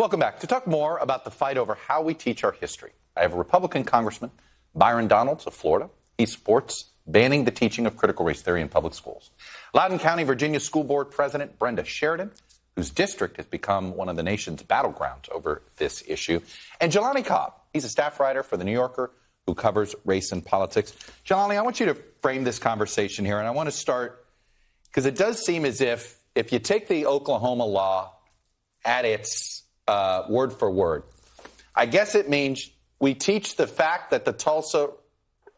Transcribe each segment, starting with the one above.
Welcome back. To talk more about the fight over how we teach our history, I have a Republican Congressman, Byron Donalds of Florida. He supports banning the teaching of critical race theory in public schools. Loudoun County, Virginia School Board President Brenda Sheridan, whose district has become one of the nation's battlegrounds over this issue. And Jelani Cobb, he's a staff writer for The New Yorker who covers race and politics. Jelani, I want you to frame this conversation here, and I want to start because it does seem as if you take the Oklahoma law at its word for word, I guess it means we teach the fact that the Tulsa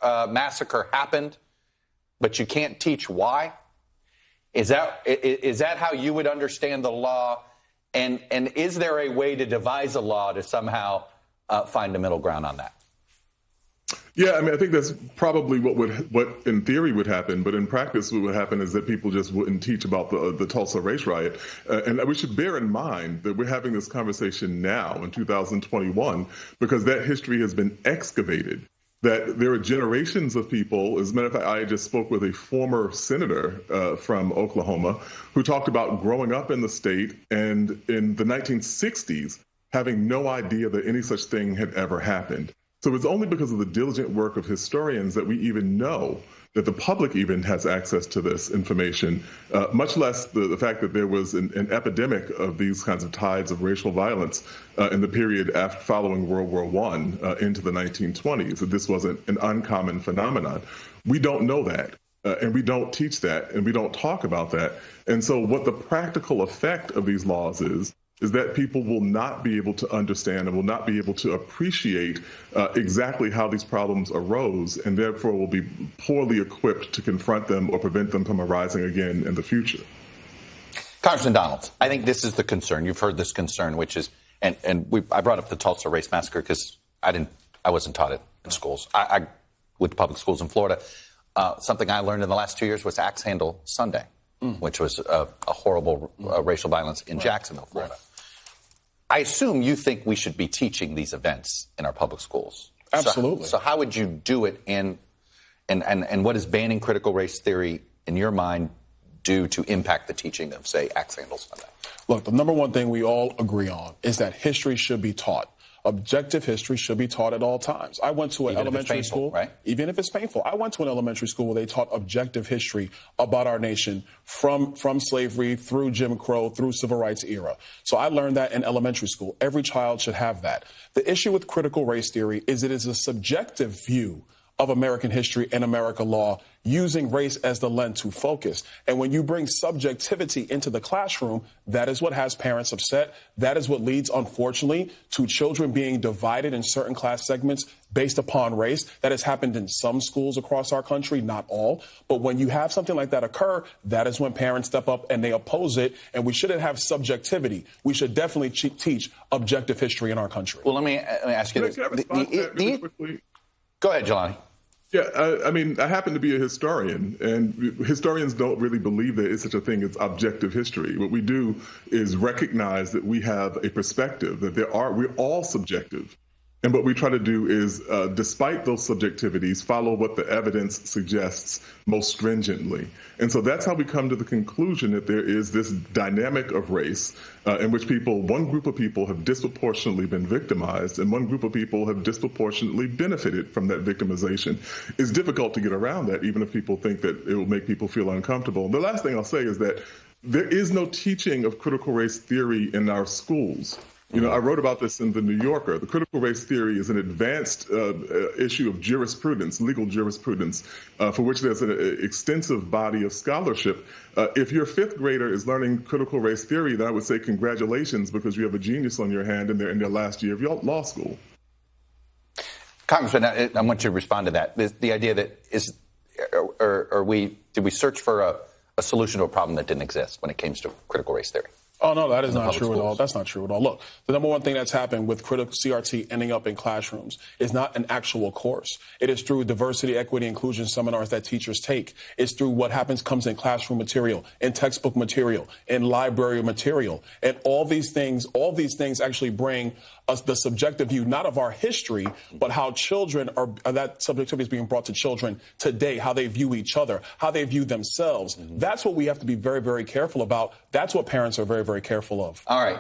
massacre happened, but you can't teach why. Is that how you would understand the law? And is there a way to devise a law to somehow find a middle ground on that? Yeah, I mean, I think that's probably what in theory would happen, but in practice what would happen is that people just wouldn't teach about the Tulsa race riot. And we should bear in mind that we're having this conversation now in 2021 because that history has been excavated, that there are generations of people. As a matter of fact, I just spoke with a former senator from Oklahoma who talked about growing up in the state and in the 1960s having no idea that any such thing had ever happened. So it's only because of the diligent work of historians that we even know that the public even has access to this information, much less the fact that there was an epidemic of these kinds of tides of racial violence in the period following World War I into the 1920s. That this wasn't an uncommon phenomenon. We don't know that. And we don't teach that, and we don't talk about that. And so what the practical effect of these laws is that people will not be able to understand and will not be able to appreciate exactly how these problems arose, and therefore will be poorly equipped to confront them or prevent them from arising again in the future. Congressman Donalds, I think this is the concern. You've heard this concern, which is, I brought up the Tulsa race massacre because I wasn't taught it in schools. I went to public schools in Florida. Something I learned in the last 2 years was Axe Handle Sunday, which was a horrible racial violence in Jacksonville, Florida. I assume you think we should be teaching these events in our public schools. Absolutely. So how would you do it and what does banning critical race theory, in your mind, do to impact the teaching of, say, Axe Handle Sunday? Look, the number one thing we all agree on is that history should be taught. Objective history should be taught at all times. I went to an elementary school, right? Even if it's painful. I went to an elementary school where they taught objective history about our nation from slavery through Jim Crow, through civil rights era. So I learned that in elementary school. Every child should have that. The issue with critical race theory is it is a subjective view of American history and American law using race as the lens to focus. And when you bring subjectivity into the classroom, that is what has parents upset. That is what leads, unfortunately, to children being divided in certain class segments based upon race. That has happened in some schools across our country, not all. But when you have something like that occur, that is when parents step up and they oppose it. And we shouldn't have subjectivity. We should definitely teach objective history in our country. Well, let me ask you this. Go ahead, Jelani. Yeah, I mean, I happen to be a historian, and historians don't really believe there is such a thing as objective history. What we do is recognize that we have a perspective, that we're all subjective. And what we try to do is, despite those subjectivities, follow what the evidence suggests most stringently. And so that's how we come to the conclusion that there is this dynamic of race in which one group of people have disproportionately been victimized and one group of people have disproportionately benefited from that victimization. It's difficult to get around that, even if people think that it will make people feel uncomfortable. The last thing I'll say is that there is no teaching of critical race theory in our schools. You know, I wrote about this in The New Yorker. The critical race theory is an advanced issue of jurisprudence, legal jurisprudence, for which there's an extensive body of scholarship. If your fifth grader is learning critical race theory, then I would say congratulations, because you have a genius on your hand and they're in their last year of law school. Congressman, I want you to respond to that. The idea that did we search for a solution to a problem that didn't exist when it came to critical race theory? Oh, no, that is not true at all. That's not true at all. Look, the number one thing that's happened with critical CRT ending up in classrooms is not an actual course. It is through diversity, equity, inclusion seminars that teachers take. It's through what comes in classroom material, in textbook material, in library material. And all these things actually bring us the subjective view, not of our history, but how children that subjectivity is being brought to children today, how they view each other, how they view themselves. That's what we have to be very, very careful about. That's what parents are very, very careful of. All right.